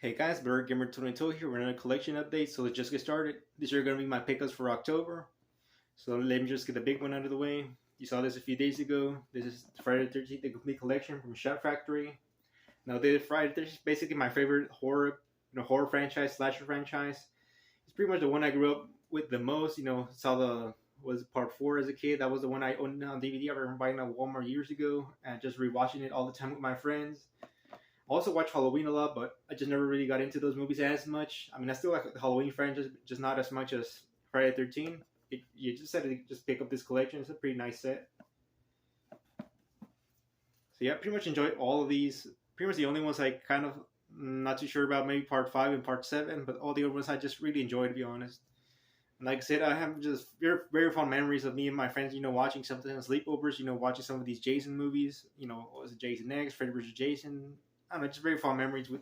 Hey guys, Blur Gamer 22 here with another collection update. So let's just get started. These are going to be my pickups for October. So let me just get the big one out of the way. You saw this a few days ago. This is Friday the 13th, the complete collection from Shot Factory. Now, this Friday the 13th is basically my favorite horror franchise, slasher franchise. It's pretty much the one I grew up with the most. Saw the was part four as a kid. That was the one I owned on DVD. I remember buying it at Walmart years ago and just rewatching it all the time with my friends. I also watch Halloween a lot, but I just never really got into those movies as much. I mean, I still like the Halloween franchise, just not as much as Friday the 13th. You just had to just pick up this collection. It's a pretty nice set. So yeah, pretty much enjoyed all of these. Pretty much the only ones I kind of not too sure about, maybe part five and part seven, but all the other ones I just really enjoyed, to be honest. And like I said, I have just very, very fond memories of me and my friends, watching something on sleepovers, watching some of these Jason movies, what was it, Jason X, Freddy vs. Jason. I don't know, just very fond memories with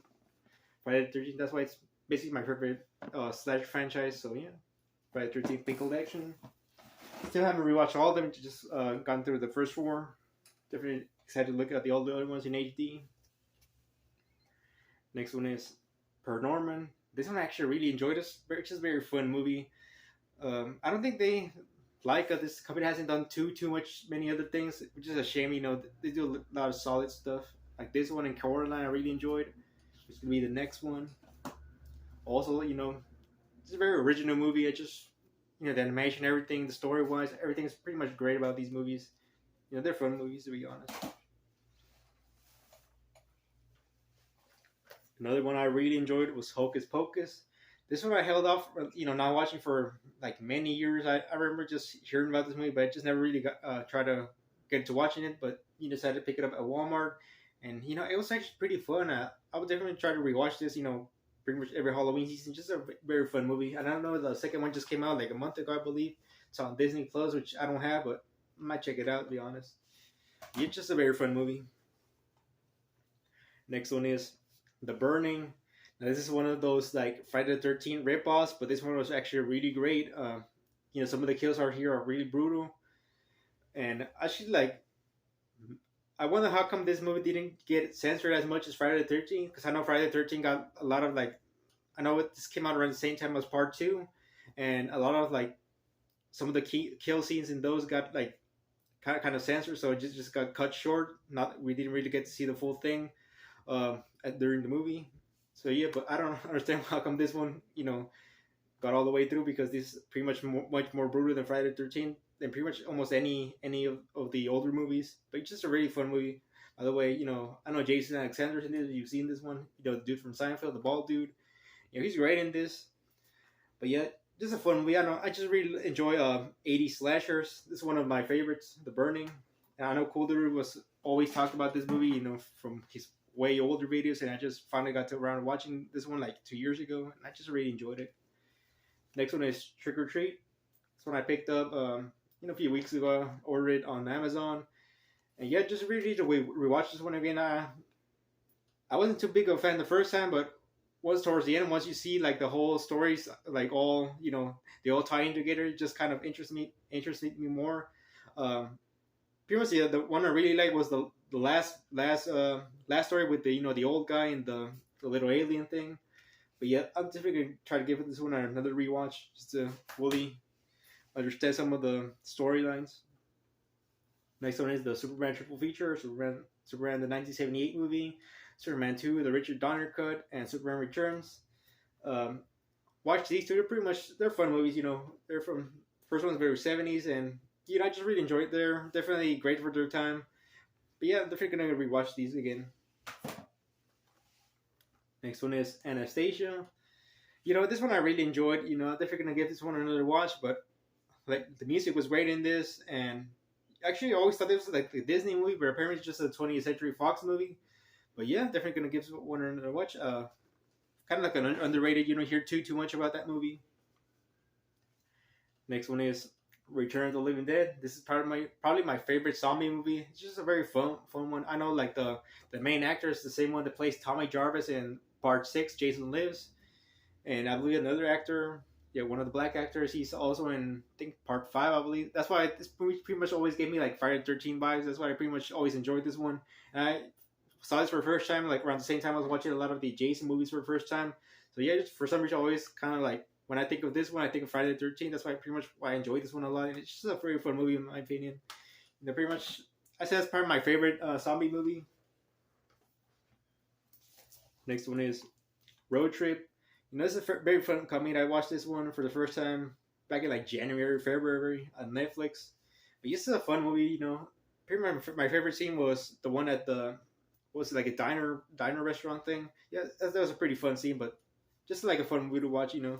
Friday the 13th. That's why it's basically my favorite slasher franchise. So yeah, Friday the 13th big collection. Still haven't rewatched all of them. Just gone through the first four. Definitely excited to look at the all the other ones in HD. Next one is Paranorman. This one I actually really enjoyed. It's just a very fun movie. I don't think they this company hasn't done too much many other things, which is a shame. They do a lot of solid stuff. Like this one in Coraline, I really enjoyed. It's gonna be the next one. Also, it's a very original movie. It just, the animation, everything, the story wise, everything is pretty much great about these movies. They're fun movies, to be honest. Another one I really enjoyed was Hocus Pocus. This one I held off, not watching for like many years. I remember just hearing about this movie, but I just never really got tried to get to watching it. But you decided to pick it up at Walmart, and it was actually pretty fun. I would definitely try to rewatch this. Pretty much every Halloween season. Just a very fun movie. And I don't know, the second one just came out like a month ago, I believe. It's on Disney Plus, which I don't have, but I might check it out, to be honest. It's just a very fun movie. Next one is The Burning. Now, this is one of those like Friday the 13th rip-offs, but this one was actually really great. Some of the kills are here are really brutal, and actually, like, I wonder how come this movie didn't get censored as much as Friday the 13th, because I know Friday the 13th got a lot of like, I know this came out around the same time as Part Two, and a lot of like some of the key kill scenes in those got like kind of censored, so it just got cut short. Not we didn't really get to see the full thing during the movie. So yeah, but I don't understand how come this one, got all the way through, because this is pretty much much more brutal than Friday the 13th than pretty much almost any of the older movies. But it's just a really fun movie. By the way, I know Jason Alexander's in this. You've seen this one, the dude from Seinfeld, the bald dude. He's great in this. But yeah, just a fun movie. I just really enjoy 80s slashers. This is one of my favorites, The Burning. And I know Coulter was always talked about this movie, from his way older videos, and I just finally got to around watching this one like 2 years ago, and I just really enjoyed it. Next one is Trick or Treat. This one I picked up a few weeks ago. Ordered it on Amazon, and yeah, just really to rewatch this one again. I wasn't too big of a fan the first time, but once towards the end, once you see like the whole stories, like all they all tie in together, it just kind of interested me more. Pretty much the one I really liked was the last story with the old guy and the little alien thing. But yeah, I'm definitely gonna try to give this one another rewatch just to fully understand some of the storylines. Next one is the Superman triple feature: Superman the 1978 movie, Superman 2 the Richard Donner cut, and Superman Returns. Watch these two; they're fun movies. They're from first one's very 70s, and I just really enjoyed it. They're definitely great for their time. But yeah, I'm definitely gonna rewatch these again. Next one is Anastasia. This one I really enjoyed. I'm definitely gonna give this one another watch. But like the music was great in this, and actually I always thought this was like a Disney movie, but apparently it's just a 20th Century Fox movie. But yeah, definitely gonna give this one another watch. Kind of like an underrated. You don't hear too much about that movie. Next one is Return of the Living Dead. This is probably my favorite zombie movie. It's just a very fun one. I know like the main actor is the same one that plays Tommy Jarvis in Part 6, Jason Lives, and I believe another actor, one of the black actors, he's also in I think Part 5, I believe. That's why this movie pretty much always gave me like Friday the 13th vibes. That's why I pretty much always enjoyed this one. And saw this for the first time like around the same time I was watching a lot of the Jason movies for the first time. So yeah, just for some reason, I always kind of like when I think of this one, I think of Friday the 13th. That's why pretty much why I enjoyed this one a lot. And it's just a very fun movie in my opinion. You know, pretty much I say that's probably my favorite zombie movie. Next one is Road Trip. You know, this is a very fun comedy. I watched this one for the first time back in like January, February on Netflix. But this is a fun movie. You know, pretty much my favorite scene was the one at the what was it, like a diner restaurant thing. Yeah, that was a pretty fun scene, but just like a fun movie to watch. You know.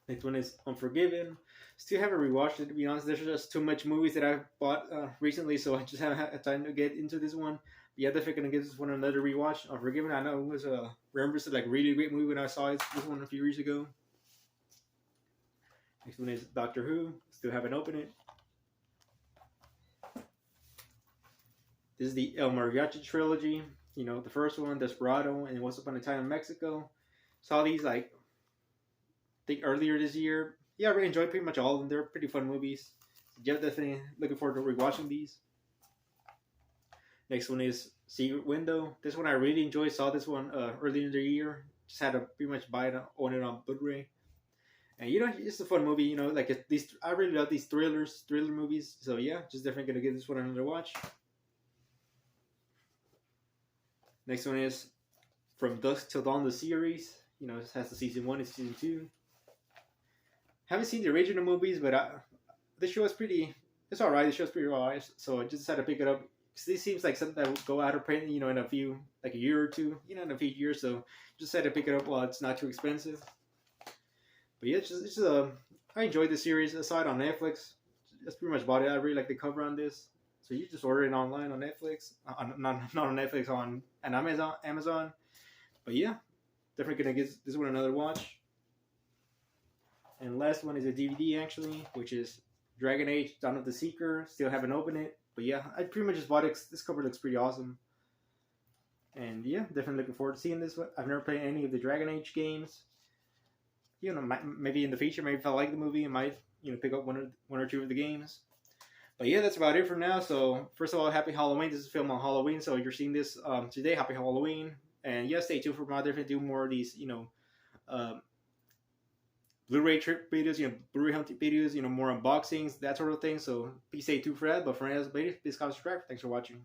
Next one is Unforgiven. Still haven't rewatched it to be honest. There's just too much movies that I've bought recently, so I just haven't had time to get into this one. But yeah, definitely gonna give this one another rewatch. Unforgiven, I know it was a remember it's like a really great movie when I saw this one a few years ago. Next one is Doctor Who. Still haven't opened it. This is the El Mariachi trilogy. You know, the first one, Desperado, and Once Upon a Time in Mexico. Saw these like I think earlier this year. Yeah, I really enjoyed pretty much all of them. They're pretty fun movies. Yeah, definitely looking forward to rewatching these. Next one is Secret Window. This one I really enjoyed. Saw this one earlier in the year. Just had to pretty much buy it, own it on Blu-ray. And you know, it's a fun movie. You know, like these. I really love these thriller movies. So yeah, just definitely gonna give this one another watch. Next one is From Dusk Till Dawn, the series. You know, it has the season 1 and season 2. Haven't seen the original movies, but the show is pretty. It's alright. The show's pretty alright. So I just decided to pick it up. Because this seems like something that will go out of print, you know, in a few, like a year or two, you know, in a few years. So just decided to pick it up while it's not too expensive. But yeah, I enjoyed the series. I saw it on Netflix. That's pretty much about it. I really like the cover on this. So you just order it online on Netflix. Not on Netflix, on Amazon. But yeah, definitely gonna give this one another watch. And last one is a DVD actually, which is Dragon Age: Dawn of the Seeker. Still haven't opened it, but yeah, I pretty much just bought it. This cover looks pretty awesome. And yeah, definitely looking forward to seeing this one. I've never played any of the Dragon Age games. You know, maybe in the future, maybe if I like the movie, I might pick up one or two of the games. But yeah, that's about it for now. So first of all, happy Halloween. This is a film on Halloween, so you're seeing this today. Happy Halloween. And yeah, stay tuned for more. Definitely do more of these, Blu-ray trip videos, Blu-ray hunting videos, more unboxings, that sort of thing. So please stay tuned for that. But for now, please comment, subscribe. Thanks for watching.